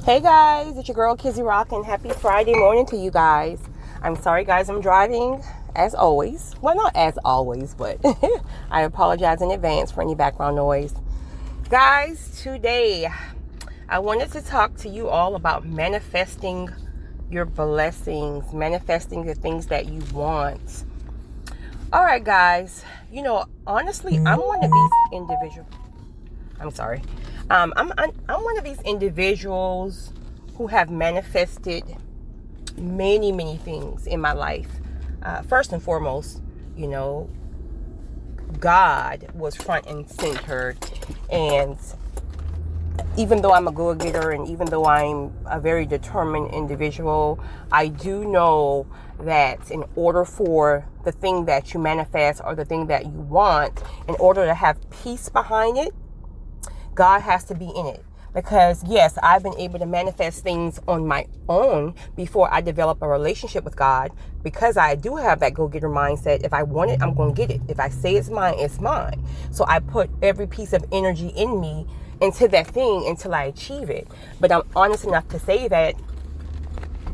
Hey guys, it's your girl Kizzy Rock, and happy Friday morning to you guys. I'm sorry guys, I'm driving as always. Well, not as always, but I apologize in advance for any background noise. Guys, today I wanted to talk to you all about manifesting your blessings, manifesting the things that you want. All right guys, honestly, I'm one of these individuals. I'm sorry. I'm one of these individuals who have manifested many things in my life. First and foremost, God was front and center. And even though I'm a go-getter and even though I'm a very determined individual, I do know that in order for the thing that you manifest or the thing that you want, in order to have peace behind it, God has to be in it. Because yes, I've been able to manifest things on my own before I develop a relationship with God, because I do have that go-getter mindset. If I want it, I'm going to get it. If I say it's mine, it's mine. So I put every piece of energy in me into that thing until I achieve it. But I'm honest enough to say that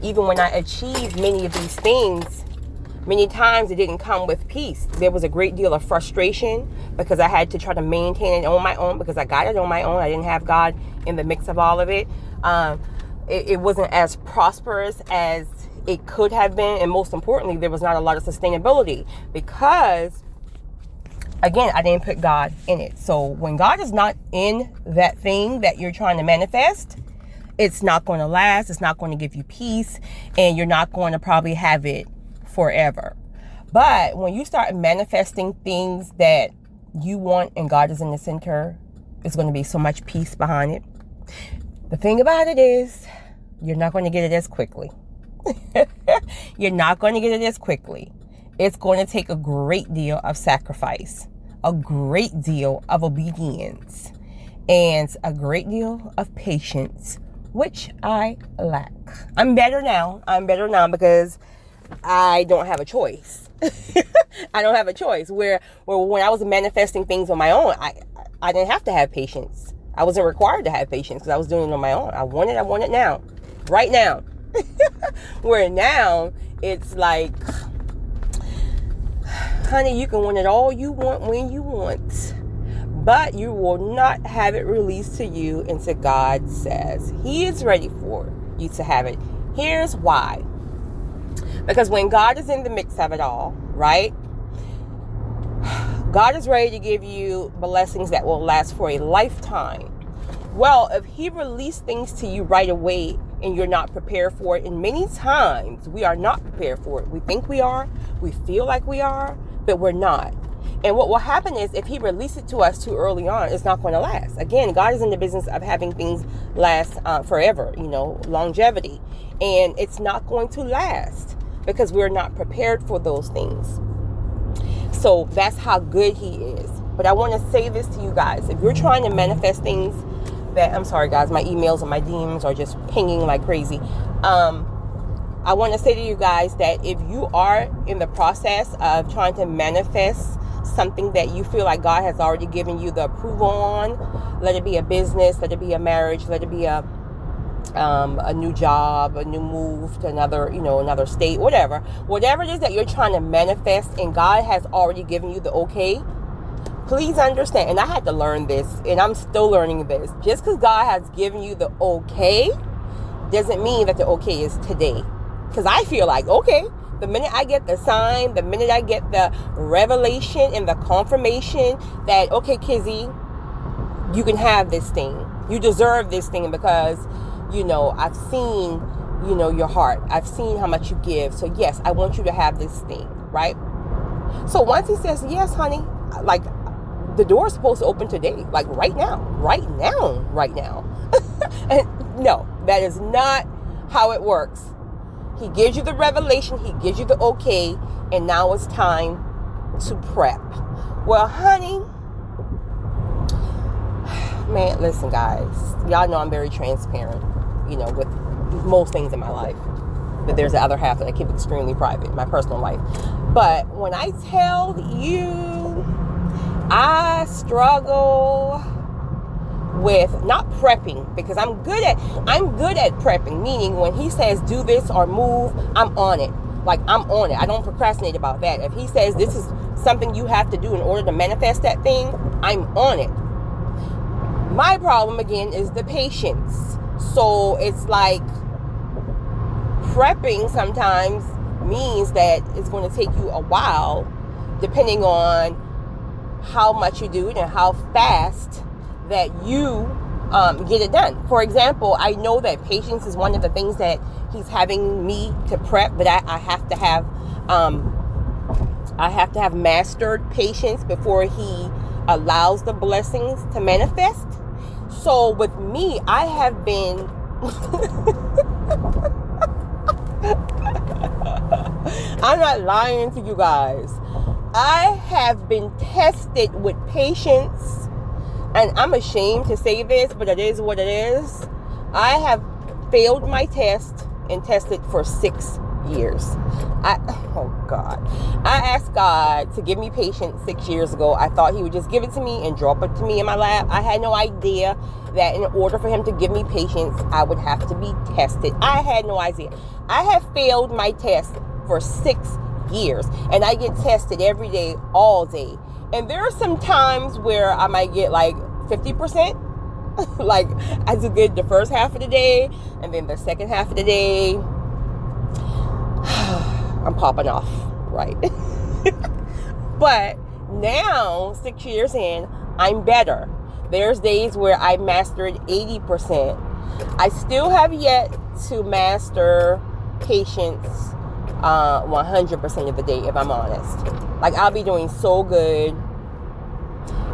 even when I achieved many of these things, many times it didn't come with peace. There was a great deal of frustration because I had to try to maintain it on my own, because I got it on my own. I didn't have God in the mix of all of it. It wasn't as prosperous as it could have been. And most importantly, there was not a lot of sustainability because, again, I didn't put God in it. So when God is not in that thing that you're trying to manifest, it's not going to last. It's not going to give you peace. And you're not going to probably have it forever. But when you start manifesting things that you want and God is in the center, there's going to be so much peace behind it. The thing about it is, you're not going to get it as quickly. You're not going to get it as quickly. It's going to take a great deal of sacrifice, a great deal of obedience, and a great deal of patience, which I lack. I'm better now because I don't have a choice. I don't have a choice. Where when I was manifesting things on my own, I didn't have to have patience. I wasn't required to have patience because I was doing it on my own. I want it now. Right now. Where now, it's like, honey, you can want it all you want when you want, but you will not have it released to you until God says He is ready for you to have it. Here's why. Because when God is in the mix of it all, right? God is ready to give you blessings that will last for a lifetime. Well, if He released things to you right away and you're not prepared for it, and many times we are not prepared for it. We think we are, we feel like we are, but we're not. And what will happen is, if He released it to us too early on, it's not going to last. Again, God is in the business of having things last forever, longevity. And it's not going to last because we're not prepared for those things. So that's how good He is. But I want to say this to you guys. If you're trying to manifest things that, I'm sorry guys, my emails and my DMs are just pinging like crazy. I want to say to you guys that if you are in the process of trying to manifest something that you feel like God has already given you the approval on, let it be a business, let it be a marriage, let it be a new job, a new move to another state, whatever it is that you're trying to manifest and God has already given you the okay, please understand, and I had to learn this and I'm still learning this, just because God has given you the okay doesn't mean that the okay is today. Because I feel like, okay, the minute I get the sign, the minute I get the revelation and the confirmation that, okay, Kizzy, you can have this thing, you deserve this thing, because I've seen, your heart. I've seen how much you give. So yes, I want you to have this thing, right? So once He says, yes, honey, like the door is supposed to open today, like right now. And no, that is not how it works. He gives you the revelation. He gives you the okay. And now it's time to prep. Well, honey, man, listen, guys, y'all know I'm very transparent, with most things in my life. But there's the other half that I keep extremely private, my personal life. But when I tell you, I struggle with not prepping, because I'm good at prepping, meaning when he says do this or move, I'm on it. Like, I'm on it. I don't procrastinate about that. If he says this is something you have to do in order to manifest that thing, I'm on it. My problem again is the patience. So it's like prepping sometimes means that it's going to take you a while, depending on how much you do it and how fast that you get it done. For example, I know that patience is one of the things that he's having me to prep, but I have to have mastered patience before he allows the blessings to manifest. So with me, I have been I'm not lying to you guys. I have been tested with patience, and I'm ashamed to say this, but it is what it is. I have failed my test and tested for 6 years. Oh God. I asked God to give me patience 6 years ago. I thought he would just give it to me and drop it to me in my lap. I had no idea that in order for him to give me patience, I would have to be tested. I had no idea. I have failed my test for 6 years, and I get tested every day, all day. And there are some times where I might get like 50%. Like, I do good the first half of the day, and then the second half of the day, I'm popping off, right? But now, 6 years in, I'm better. There's days where I mastered 80%. I still have yet to master patience 100% of the day, if I'm honest. Like, I'll be doing so good,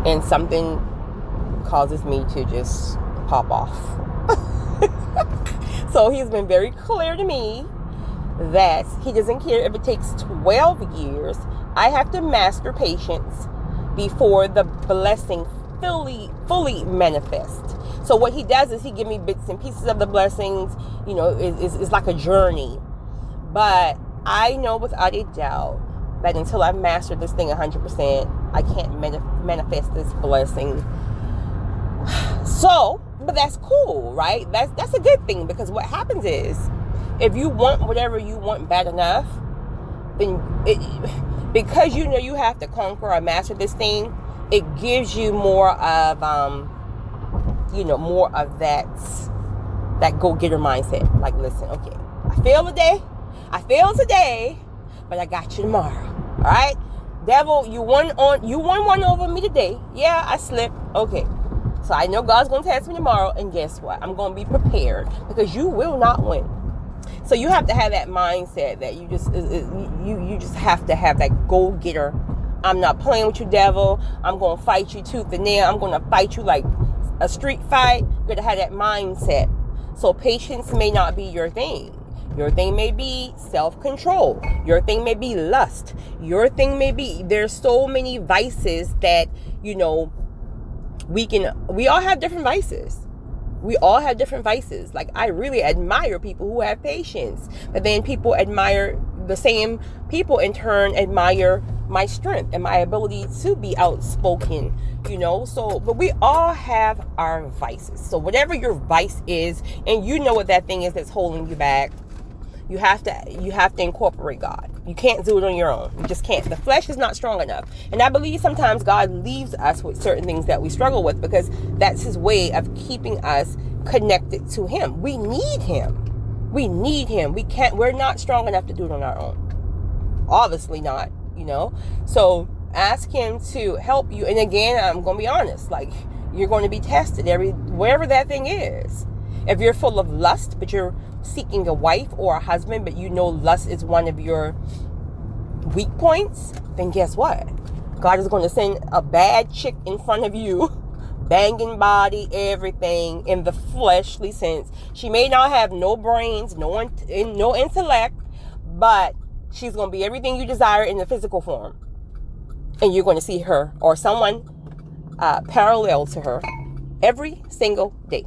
and something causes me to just pop off. So he's been very clear to me that he doesn't care if it takes 12 years. I have to master patience before the blessing fully manifests. So what he does is he give me bits and pieces of the blessings. You know, it's like a journey. But I know without a doubt that until I master this thing 100%, I can't manifest this blessing. So, but that's cool, right? That's a good thing, because what happens is, if you want whatever you want bad enough, then because you know you have to conquer or master this thing, it gives you more of more of that go-getter mindset. Like, listen, okay, I failed today, but I got you tomorrow. All right, devil, you won one over me today. Yeah, I slipped. Okay, so I know God's going to test me tomorrow, and guess what? I'm going to be prepared, because you will not win. So you have to have that mindset that you just have to have that go-getter. I'm not playing with you, devil. I'm going to fight you tooth and nail. I'm going to fight you like a street fight. You're going to have that mindset. So patience may not be your thing. Your thing may be self-control. Your thing may be lust. Your thing may be, there's so many vices that, we all have different vices. We all have different vices. Like, I really admire people who have patience. But then people admire, the same people in turn admire my strength and my ability to be outspoken, So, but we all have our vices. So whatever your vice is, and you know what that thing is that's holding you back, you have to incorporate God. You can't do it on your own. You just can't. The flesh is not strong enough. And I believe sometimes God leaves us with certain things that we struggle with, because that's his way of keeping us connected to him. We need him. We're not strong enough to do it on our own. Obviously not, So ask him to help you. And again, I'm going to be honest, like, you're going to be tested wherever that thing is. If you're full of lust, but you're seeking a wife or a husband, but lust is one of your weak points, then guess what? God is going to send a bad chick in front of you, banging body, everything in the fleshly sense. She may not have no brains, no intellect, but she's going to be everything you desire in the physical form. And you're going to see her or someone parallel to her every single day.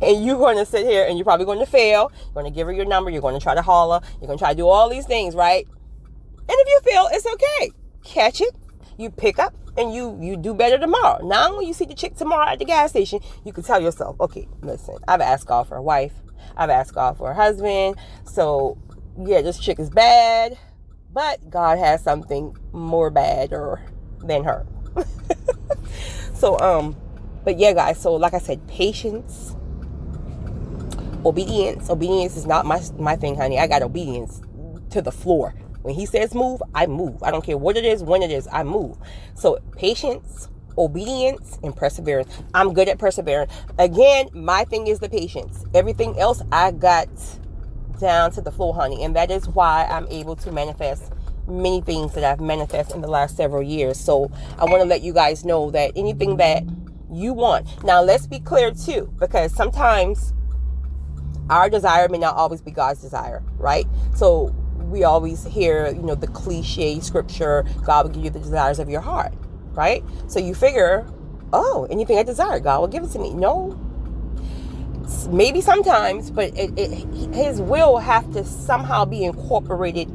And you're going to sit here and you're probably going to fail. You're going to give her your number. You're going to try to holler. You're going to try to do all these things, right? And if you fail, it's okay. Catch it. You pick up and you do better tomorrow. Now when you see the chick tomorrow at the gas station, you can tell yourself, okay, listen, I've asked God for a wife, I've asked God for a husband, so yeah, this chick is bad, but God has something more badder than her. So but yeah, guys, so like I said, patience, obedience is not my thing, honey. I got obedience to the floor. When he says move, I move. I don't care what it is, when it is, I move. So patience, obedience, and perseverance. I'm good at persevering. Again, my thing is the patience. Everything else I got down to the floor, honey. And that is why I'm able to manifest many things that I've manifested in the last several years. So I want to let you guys know that anything that you want. Now, let's be clear too, because sometimes our desire may not always be God's desire, right? So we always hear, the cliche scripture, God will give you the desires of your heart, right? So you figure, oh, anything I desire, God will give it to me. No, maybe sometimes, but his will have to somehow be incorporated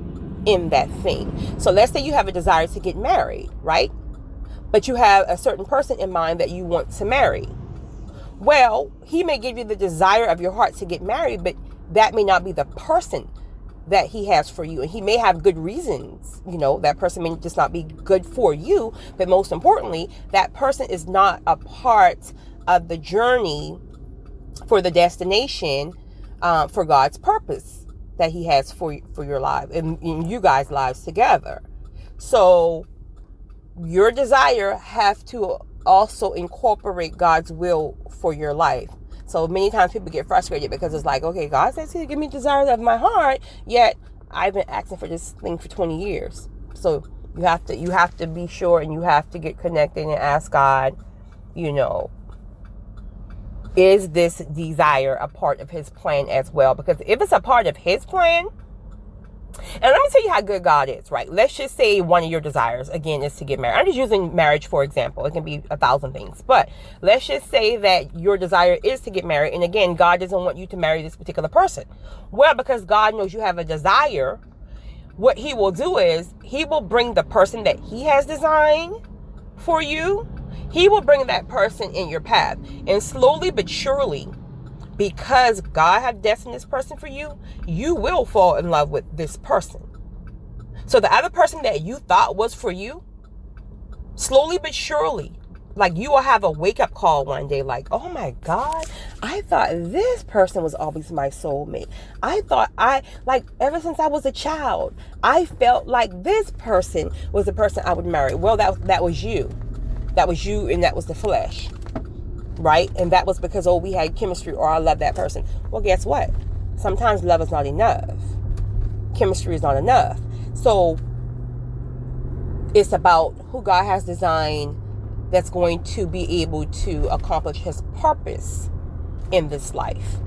in that thing. So let's say you have a desire to get married, right? But you have a certain person in mind that you want to marry. Well, he may give you the desire of your heart to get married, but that may not be the person that he has for you. And he may have good reasons. That person may just not be good for you. But most importantly, that person is not a part of the journey for the destination, for God's purpose that he has for your life and in you guys' lives together. So your desire have to also incorporate God's will for your life. So many times people get frustrated because it's like, okay, God says he'll give me desires of my heart, yet I've been asking for this thing for 20 years. So you have to be sure, and you have to get connected and ask God, is this desire a part of his plan as well? Because if it's a part of his plan, and let me tell you how good God is, right? Let's just say one of your desires, again, is to get married. I'm just using marriage for example. It can be 1,000 things. But let's just say that your desire is to get married. And again, God doesn't want you to marry this particular person. Well, because God knows you have a desire, what he will do is he will bring the person that he has designed for you. He will bring that person in your path. And slowly but surely, because God has destined this person for you, you will fall in love with this person. So the other person that you thought was for you, slowly but surely, like you will have a wake-up call one day like, oh my God, I thought this person was always my soulmate. I thought ever since I was a child, I felt like this person was the person I would marry. Well, that was you. That was you, and that was the flesh. Right? And that was because, we had chemistry, or I love that person. Well, guess what? Sometimes love is not enough. Chemistry is not enough. So it's about who God has designed that's going to be able to accomplish his purpose in this life.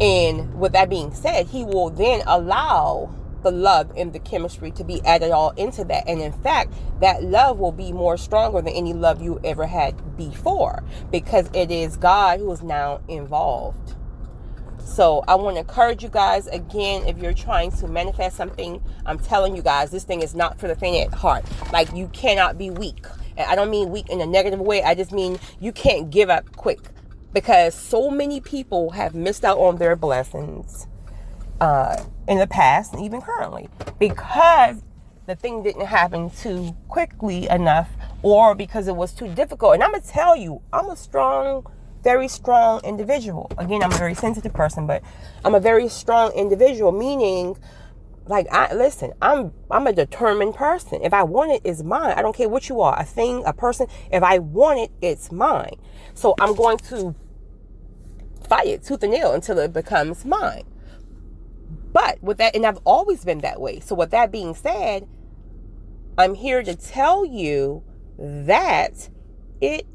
And with that being said, he will then allow the love and the chemistry to be added all into that. And in fact, that love will be more stronger than any love you ever had before, because it is God who is now involved. So I want to encourage you guys, again, if you're trying to manifest something, I'm telling you guys, this thing is not for the faint at heart. Like, you cannot be weak. And I don't mean weak in a negative way. I just mean you can't give up quick, because so many people have missed out on their blessings in the past and even currently, because the thing didn't happen too quickly enough, or because it was too difficult. And I'm gonna tell you, I'm a very strong individual. Again, I'm a very sensitive person, but I'm a very strong individual, meaning, like, I'm a determined person. If I want it, it's mine. I don't care what you are, a thing, a person. If I want it, it's mine. So I'm going to fight it tooth and nail until it becomes mine. But with that, and I've always been that way. So with that being said, I'm here to tell you that it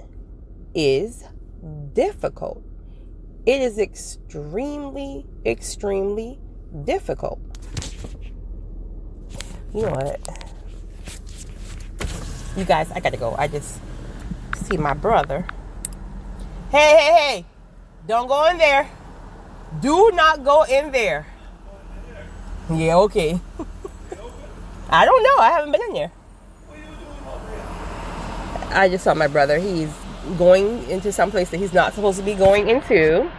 is difficult. It is extremely, extremely difficult. You know what? You guys, I gotta go. I just see my brother. Hey. Don't go in there. Do not go in there. Yeah, okay. I don't know. I haven't been in there. What are you doing up there? I just saw my brother. He's going into some place that he's not supposed to be going into.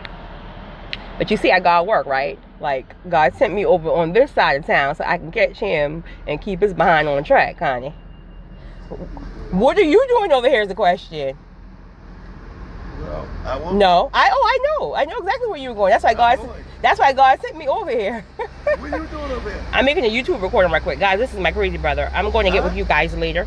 But you see, I got work, right? Like, God sent me over on this side of town so I can catch him and keep his behind on the track, Connie. What are you doing over here is the question. Well, I won't. No. I know exactly where you were going. That's why God sent me over here. What are you doing over here? I'm making a YouTube recording right quick. Guys, this is my crazy brother. I'm going to get with you guys later.